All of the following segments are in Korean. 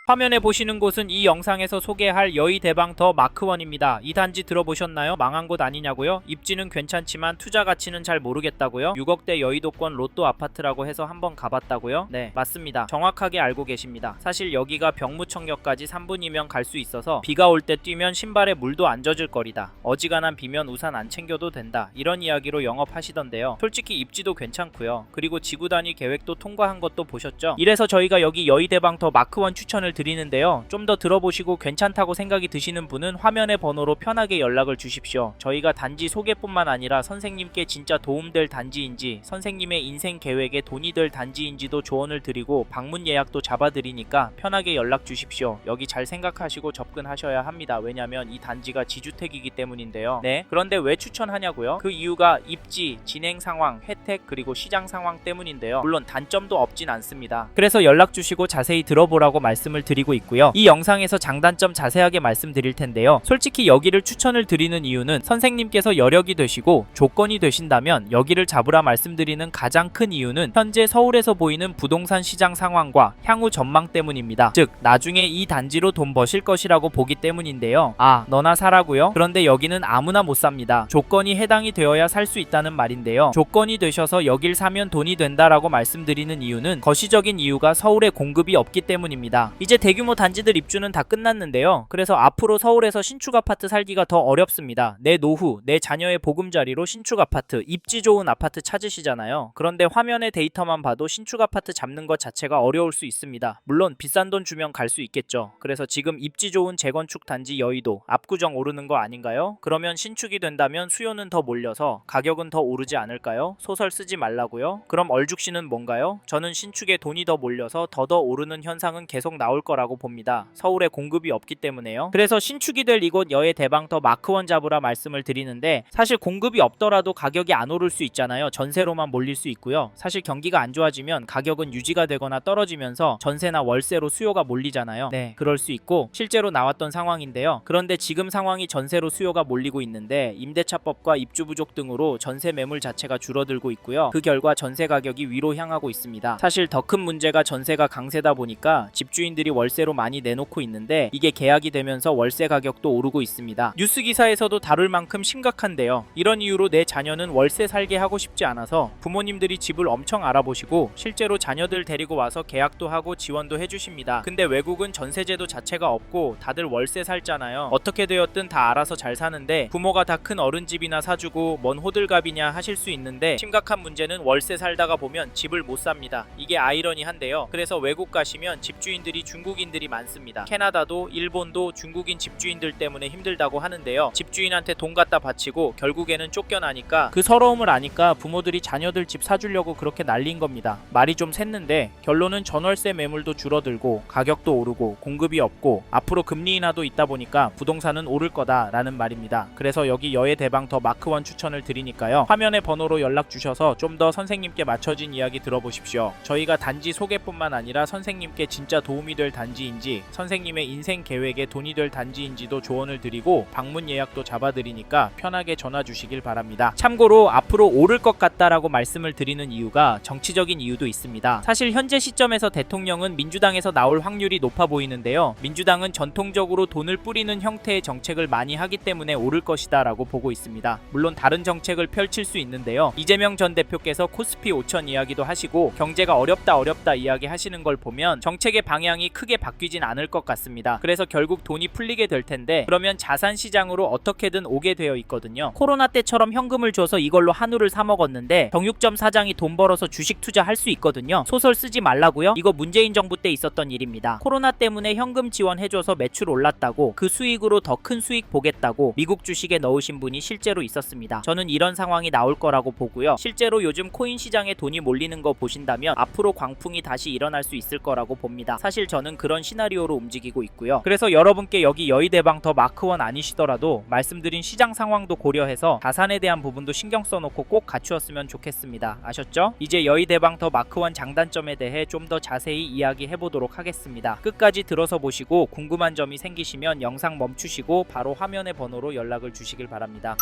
화면에 보시는 곳은 이 영상에서 소개할 여의대방터 마크1입니다. 이 단지 들어보셨나요? 망한 곳 아니냐고요? 입지는 괜찮지만 투자 가치는 잘 모르겠다고요? 6억대 여의도권 로또 아파트라고 해서 한번 가봤다고요? 네, 맞습니다. 정확하게 알고 계십니다. 사실 여기가 병무청역까지 3분이면 갈 수 있어서 비가 올 때 뛰면 신발에 물도 안 젖을 거리다. 어지간한 비면 우산 안 챙겨도 된다. 이런 이야기로 영업하시던데요. 솔직히 입지도 괜찮고요. 그리고 지구 단위 계획도 통과한 것도 보셨죠? 이래서 저희가 여기 여의대방터 마크1 추천을 드리는데요. 좀 더 들어보시고 괜찮다고 생각이 드시는 분은 화면의 번호로 편하게 연락을 주십시오. 저희가 단지 소개뿐만 아니라 선생님께 진짜 도움될 단지인지, 선생님의 인생 계획에 돈이 될 단지인지도 조언을 드리고 방문 예약도 잡아드리니까 편하게 연락 주십시오. 여기 잘 생각하시고 접근하셔야 합니다. 왜냐면 이 단지가 지주택이기 때문인데요. 네, 그런데 왜 추천하냐고요? 그 이유가 입지, 진행 상황, 혜택, 그리고 시장 상황 때문인데요. 물론 단점도 없진 않습니다. 그래서 연락 주시고 자세히 들어보라고 말씀을 드리고 있고요. 이 영상에서 장단점 자세하게 말씀드릴 텐데요. 솔직히 여기를 추천을 드리는 이유는 선생님께서 여력이 되시고 조건이 되신다면 여기를 잡으라 말씀드리는 가장 큰 이유는 현재 서울에서 보이는 부동산 시장 상황과 향후 전망 때문입니다. 즉 나중에 이 단지로 돈 버실 것이라고 보기 때문인데요. 아, 너나 사라고요? 그런데 여기는 아무나 못 삽니다. 조건이 해당이 되어야 살 수 있다는 말인데요. 조건이 되셔서 여길 사면 돈이 된다라고 말씀드리는 이유는 거시적인 이유가 서울에 공급이 없기 때문입니다. 이제 대규모 단지들 입주는 다 끝났는데요. 그래서 앞으로 서울에서 신축 아파트 살기가 더 어렵습니다. 내 노후, 내 자녀의 보금자리로 신축 아파트, 입지 좋은 아파트 찾으시잖아요. 그런데 화면의 데이터만 봐도 신축 아파트 잡는 것 자체가 어려울 수 있습니다. 물론 비싼 돈 주면 갈 수 있겠죠. 그래서 지금 입지 좋은 재건축 단지 여의도 압구정 오르는 거 아닌가요? 그러면 신축이 된다면 수요는 더 몰려서 가격은 더 오르지 않을까요? 소설 쓰지 말라고요? 그럼 얼죽씨는 뭔가요? 저는 신축에 돈이 더 몰려서 더더 오르는 현상은 계속 나올 거라고 봅니다. 서울에 공급이 없기 때문에요. 그래서 신축이 될 이곳 여의대방터 마크1 잡으라 말씀을 드리는데, 사실 공급이 없더라도 가격이 안 오를 수 있잖아요. 전세로만 몰릴 수 있고요. 사실 경기가 안 좋아지면 가격은 유지가 되거나 떨어지면서 전세나 월세로 수요가 몰리잖아요. 네, 그럴 수 있고 실제로 나왔던 상황인데요. 그런데 지금 상황이 전세로 수요가 몰리고 있는데 임대차법과 입주 부족 등으로 전세 매물 자체가 줄어들고 있고요. 그 결과 전세 가격이 위로 향하고 있습니다. 사실 더 큰 문제가 전세가 강세다 보니까 집주인들이 월세로 많이 내놓고 있는데 이게 계약이 되면서 월세 가격도 오르고 있습니다. 뉴스 기사에서도 다룰 만큼 심각한데요. 이런 이유로 내 자녀는 월세 살게 하고 싶지 않아서 부모님들이 집을 엄청 알아보시고 실제로 자녀들 데리고 와서 계약도 하고 지원도 해주십니다. 근데 외국은 전세제도 자체가 없고 다들 월세 살잖아요. 어떻게 되었든 다 알아서 잘 사는데 부모가 다 큰 어른집이나 사주고 뭔 호들갑이냐 하실 수 있는데, 심각한 문제는 월세 살다가 보면 집을 못 삽니다. 이게 아이러니한데요. 그래서 외국 가시면 집주인들이 중국인들이 많습니다. 캐나다도 일본도 중국인 집주인들 때문에 힘들다고 하는데요. 집주인한테 돈 갖다 바치고 결국에는 쫓겨나니까 그 서러움을 아니까 부모들이 자녀들 집 사주려고 그렇게 날린 겁니다. 말이 좀 샜는데 결론은 전월세 매물도 줄어들고 가격도 오르고 공급이 없고 앞으로 금리 인하도 있다 보니까 부동산은 오를 거다라는 말입니다. 그래서 여기 여의대방터 마크1 추천을 드리니까요. 화면의 번호로 연락 주셔서 좀 더 선생님께 맞춰진 이야기 들어보십시오. 저희가 단지 소개뿐만 아니라 선생님께 진짜 도움이 될 단지인지, 선생님의 인생 계획에 돈이 될 단지인지도 조언을 드리고 방문 예약도 잡아드리니까 편하게 전화 주시길 바랍니다. 참고로 앞으로 오를 것 같다라고 말씀을 드리는 이유가 정치적인 이유도 있습니다. 사실 현재 시점에서 대통령은 민주당에서 나올 확률이 높아 보이는데요. 민주당은 전통적으로 돈을 뿌리는 형태의 정책을 많이 하기 때문에 오를 것이다 라고 보고 있습니다. 물론 다른 정책을 펼칠 수 있는데요. 이재명 전 대표께서 코스피 5천 이야기도 하시고 경제가 어렵다 이야기 하시는 걸 보면 정책의 방향이 크게 바뀌진 않을 것 같습니다. 그래서 결국 돈이 풀리게 될 텐데, 그러면 자산 시장으로 어떻게든 오게 되어 있거든요. 코로나 때처럼 현금을 줘서 이걸로 한우를 사 먹었는데 정육점 사장이 돈 벌어서 주식 투자할 수 있거든요. 소설 쓰지 말라고요? 이거 문재인 정부 때 있었던 일입니다. 코로나 때문에 현금 지원해줘서 매출 올랐다고 그 수익으로 더 큰 수익 보겠다고 미국 주식에 넣으신 분이 실제로 있었습니다. 저는 이런 상황이 나올 거라고 보고요. 실제로 요즘 코인 시장에 돈이 몰리는 거 보신다면 앞으로 광풍이 다시 일어날 수 있을 거라고 봅니다. 사실 저는 그런 시나리오로 움직이고 있고요. 그래서 여러분께 여기 여의대방터 마크1 아니시더라도 말씀드린 시장 상황도 고려해서 자산에 대한 부분도 신경 써놓고 꼭 갖추었으면 좋겠습니다. 아셨죠? 이제 여의대방터 마크1 장단점에 대해 좀 더 자세히 이야기해보도록 하겠습니다. 끝까지 들어서 보시고 궁금한 점이 생기시면 영상 멈추시고 바로 화면의 번호로 연락을 주시길 바랍니다.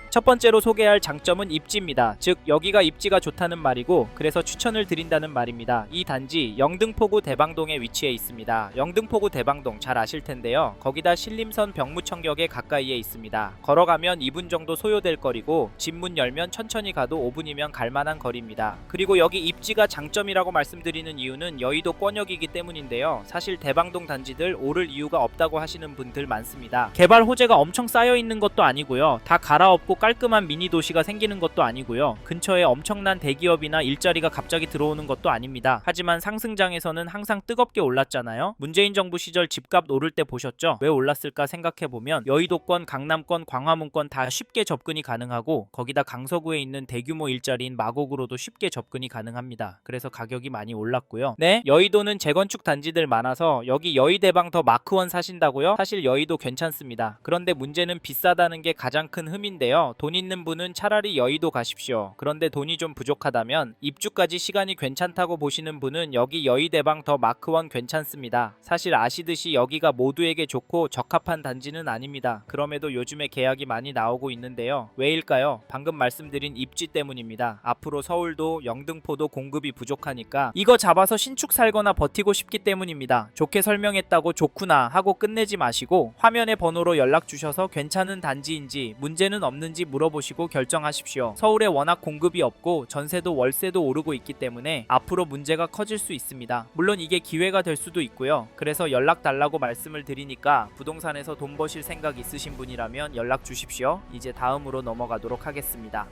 첫 번째로 소개할 장점은 입지입니다. 즉 여기가 입지가 좋다는 말이고 그래서 추천을 드린다는 말입니다. 이 단지 영등포구 대방동에 위치해 있습니다. 영등포구 대방동 잘 아실 텐데요. 거기다 신림선 병무청역에 가까이에 있습니다. 걸어가면 2분 정도 소요될 거리고 집 문 열면 천천히 가도 5분이면 갈만한 거리입니다. 그리고 여기 입지가 장점이라고 말씀드리는 이유는 여의도 권역이기 때문인데요. 사실 대방동 단지들 오를 이유가 없다고 하시는 분들 많습니다. 개발 호재가 엄청 쌓여 있는 것도 아니고요. 다 갈아엎고 깔끔한 미니 도시가 생기는 것도 아니고요. 근처에 엄청난 대기업이나 일자리가 갑자기 들어오는 것도 아닙니다. 하지만 상승장에서는 항상 뜨겁게 올랐잖아요. 문재인 정부 시절 집값 오를 때 보셨죠? 왜 올랐을까 생각해보면 여의도권, 강남권, 광화문권 다 쉽게 접근이 가능하고 거기다 강서구에 있는 대규모 일자리인 마곡으로도 쉽게 접근이 가능합니다. 그래서 가격이 많이 올랐고요. 네, 여의도는 재건축 단지들 많아서 여기 여의대방 더 마크원 사신다고요? 사실 여의도 괜찮습니다. 그런데 문제는 비싸다는 게 가장 큰 흠인데요. 돈 있는 분은 차라리 여의도 가십시오. 그런데 돈이 좀 부족하다면 입주까지 시간이 괜찮다고 보시는 분은 여기 여의대방 더 마크원 괜찮습니다. 사실 아시듯이 여기가 모두에게 좋고 적합한 단지는 아닙니다. 그럼에도 요즘에 계약이 많이 나오고 있는데요. 왜일까요? 방금 말씀드린 입지 때문입니다. 앞으로 서울도 영등포도 공급이 부족하니까 이거 잡아서 신축 살거나 버티고 싶기 때문입니다. 좋게 설명했다고 좋구나 하고 끝내지 마시고 화면의 번호로 연락 주셔서 괜찮은 단지인지 문제는 없는지 물어보시고 결정하십시오. 서울에 워낙 공급이 없고 전세도 월세도 오르고 있기 때문에 앞으로 문제가 커질 수 있습니다. 물론 이게 기회가 될 수도 있고요. 그래서 연락 달라고 말씀을 드리니까 부동산에서 돈 버실 생각 있으신 분이라면 연락 주십시오. 이제 다음으로 넘어가도록 하겠습니다.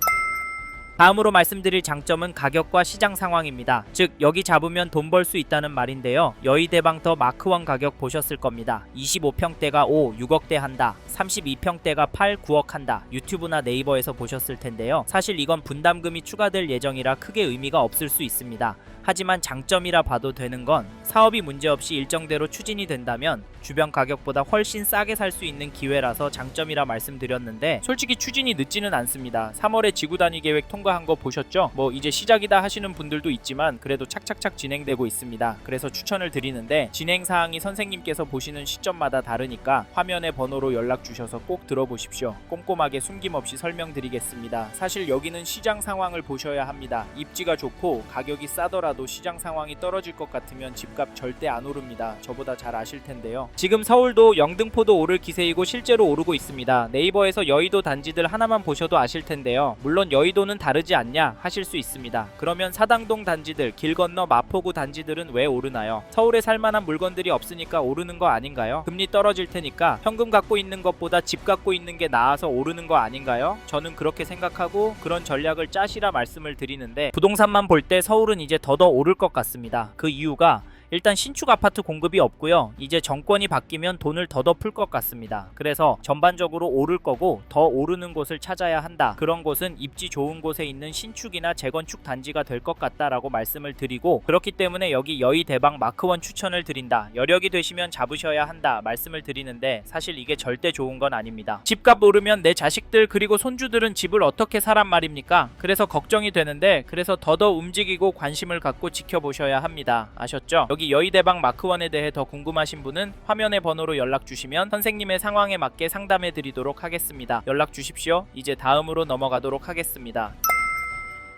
다음으로 말씀드릴 장점은 가격과 시장 상황입니다. 즉 여기 잡으면 돈 벌 수 있다는 말인데요. 여의대방 더 마크원 가격 보셨을 겁니다. 25평대가 5, 6억대 한다. 32평대가 8, 9억 한다. 유튜브나 네이버에서 보셨을 텐데요. 사실 이건 분담금이 추가될 예정이라 크게 의미가 없을 수 있습니다. 하지만 장점이라 봐도 되는 건 사업이 문제없이 일정대로 추진이 된다면 주변 가격보다 훨씬 싸게 살 수 있는 기회라서 장점이라 말씀드렸는데 솔직히 추진이 늦지는 않습니다. 3월에 지구단위 계획 통과한 거 보셨죠? 뭐 이제 시작이다 하시는 분들도 있지만 그래도 착착착 진행되고 있습니다. 그래서 추천을 드리는데 진행사항이 선생님께서 보시는 시점마다 다르니까 화면의 번호로 연락 주셔서 꼭 들어보십시오. 꼼꼼하게 숨김없이 설명드리겠습니다. 사실 여기는 시장 상황을 보셔야 합니다. 입지가 좋고 가격이 싸더라도 시장 상황이 떨어질 것 같으면 집값 절대 안 오릅니다. 저보다 잘 아실 텐데요. 지금 서울도 영등포도 오를 기세이고 실제로 오르고 있습니다. 네이버에서 여의도 단지들 하나만 보셔도 아실 텐데요. 물론 여의도는 다르지 않냐 하실 수 있습니다. 그러면 사당동 단지들, 길 건너 마포구 단지들은 왜 오르나요? 서울에 살만한 물건들이 없으니까 오르는 거 아닌가요? 금리 떨어질 테니까 현금 갖고 있는 것보다 집 갖고 있는 게 나아서 오르는 거 아닌가요? 저는 그렇게 생각하고 그런 전략을 짜시라 말씀을 드리는데 부동산만 볼 때 서울은 이제 더더 오를 것 같습니다. 그 이유가 일단 신축 아파트 공급이 없고요. 이제 정권이 바뀌면 돈을 더더 풀 것 같습니다. 그래서 전반적으로 오를 거고 더 오르는 곳을 찾아야 한다. 그런 곳은 입지 좋은 곳에 있는 신축이나 재건축 단지가 될 것 같다라고 말씀을 드리고 그렇기 때문에 여기 여의대방 마크원 추천을 드린다. 여력이 되시면 잡으셔야 한다. 말씀을 드리는데 사실 이게 절대 좋은 건 아닙니다. 집값 오르면 내 자식들 그리고 손주들은 집을 어떻게 사란 말입니까? 그래서 걱정이 되는데 그래서 더더 움직이고 관심을 갖고 지켜보셔야 합니다. 아셨죠? 여기 여의대방 마크원에 대해 더 궁금하신 분은 화면의 번호로 연락 주시면 선생님의 상황에 맞게 상담해 드리도록 하겠습니다. 연락 주십시오. 이제 다음으로 넘어가도록 하겠습니다.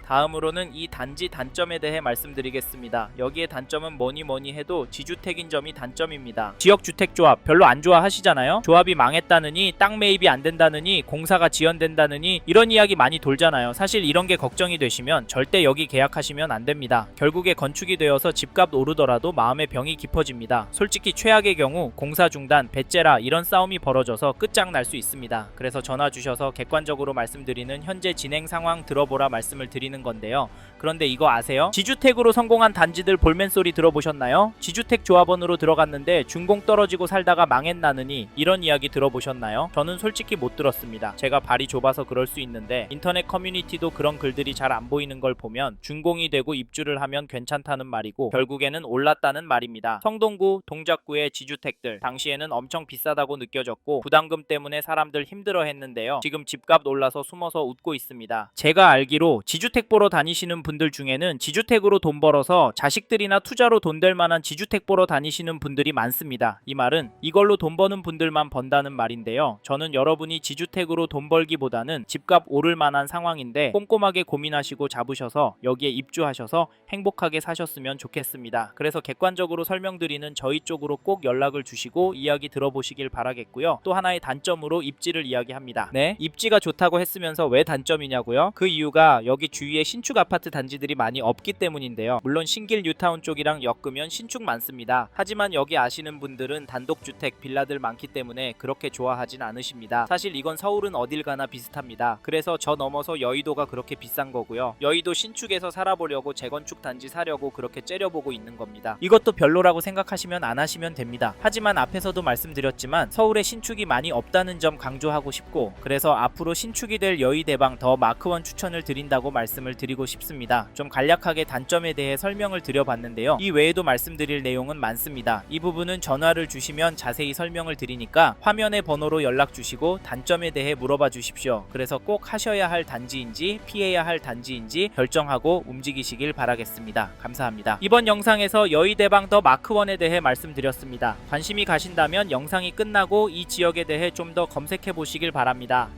다음으로는 이 단지 단점에 대해 말씀드리겠습니다. 여기에 단점은 뭐니 해도 지주택인 점이 단점입니다. 지역주택조합 별로 안 좋아하시잖아요. 조합이 망했다느니 땅 매입이 안 된다느니 공사가 지연된다느니 이런 이야기 많이 돌잖아요. 사실 이런 게 걱정이 되시면 절대 여기 계약하시면 안 됩니다. 결국에 건축이 되어서 집값 오르더라도 마음의 병이 깊어집니다. 솔직히 최악의 경우 공사 중단, 배째라 이런 싸움이 벌어져서 끝장날 수 있습니다. 그래서 전화 주셔서 객관적으로 말씀드리는 현재 진행 상황 들어보라 말씀을 드리는 건데요. 그런데 이거 아세요? 지주택으로 성공한 단지들 볼멘 소리 들어보셨나요? 지주택 조합원으로 들어갔는데 준공 떨어지고 살다가 망했나느니 이런 이야기 들어보셨나요? 저는 솔직히 못 들었습니다. 제가 발이 좁아서 그럴 수 있는데 인터넷 커뮤니티도 그런 글들이 잘 안 보이는 걸 보면 준공이 되고 입주를 하면 괜찮다는 말이고 결국에는 올랐다는 말입니다. 성동구, 동작구의 지주택들 당시에는 엄청 비싸다고 느껴졌고 부담금 때문에 사람들 힘들어 했는데요. 지금 집값 올라서 숨어서 웃고 있습니다. 제가 알기로 지주택 지주택 보러 다니시는 분들 중에는 지주택으로 돈 벌어서 자식들이나 투자로 돈 될 만한 지주택 보러 다니시는 분들이 많습니다. 이 말은 이걸로 돈 버는 분들만 번다는 말인데요. 저는 여러분이 지주택으로 돈 벌기보다는 집값 오를 만한 상황인데 꼼꼼하게 고민하시고 잡으셔서 여기에 입주하셔서 행복하게 사셨으면 좋겠습니다. 그래서 객관적으로 설명드리는 저희 쪽으로 꼭 연락을 주시고 이야기 들어보시길 바라겠고요. 또 하나의 단점으로 입지를 이야기합니다. 네, 입지가 좋다고 했으면서 왜 단점이냐고요? 그 이유가 여기 주위에 신축 아파트 단지들이 많이 없기 때문인데요. 물론 신길 뉴타운 쪽이랑 엮으면 신축 많습니다. 하지만 여기 아시는 분들은 단독주택, 빌라들 많기 때문에 그렇게 좋아하진 않으십니다. 사실 이건 서울은 어딜 가나 비슷합니다. 그래서 저 넘어서 여의도가 그렇게 비싼 거고요. 여의도 신축에서 살아보려고 재건축 단지 사려고 그렇게 째려보고 있는 겁니다. 이것도 별로라고 생각하시면 안 하시면 됩니다. 하지만 앞에서도 말씀드렸지만 서울에 신축이 많이 없다는 점 강조하고 싶고, 그래서 앞으로 신축이 될 여의대방 더 마크원 추천을 드린다고 말씀을 드리고 싶습니다. 좀 간략하게 단점에 대해 설명을 드려봤는데요. 이 외에도 말씀드릴 내용은 많습니다. 이 부분은 전화를 주시면 자세히 설명을 드리니까 화면의 번호로 연락 주시고 단점에 대해 물어봐 주십시오. 그래서 꼭 하셔야 할 단지인지 피해야 할 단지인지 결정하고 움직이시길 바라겠습니다. 감사합니다. 이번 영상에서 여의대방 더 마크원에 대해 말씀드렸습니다. 관심이 가신다면 영상이 끝나고 이 지역에 대해 좀 더 검색해 보시길 바랍니다.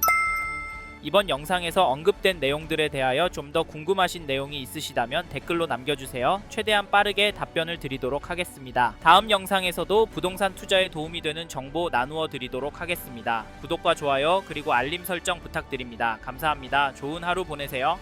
이번 영상에서 언급된 내용들에 대하여 좀 더 궁금하신 내용이 있으시다면 댓글로 남겨주세요. 최대한 빠르게 답변을 드리도록 하겠습니다. 다음 영상에서도 부동산 투자에 도움이 되는 정보 나누어 드리도록 하겠습니다. 구독과 좋아요 그리고 알림 설정 부탁드립니다. 감사합니다. 좋은 하루 보내세요.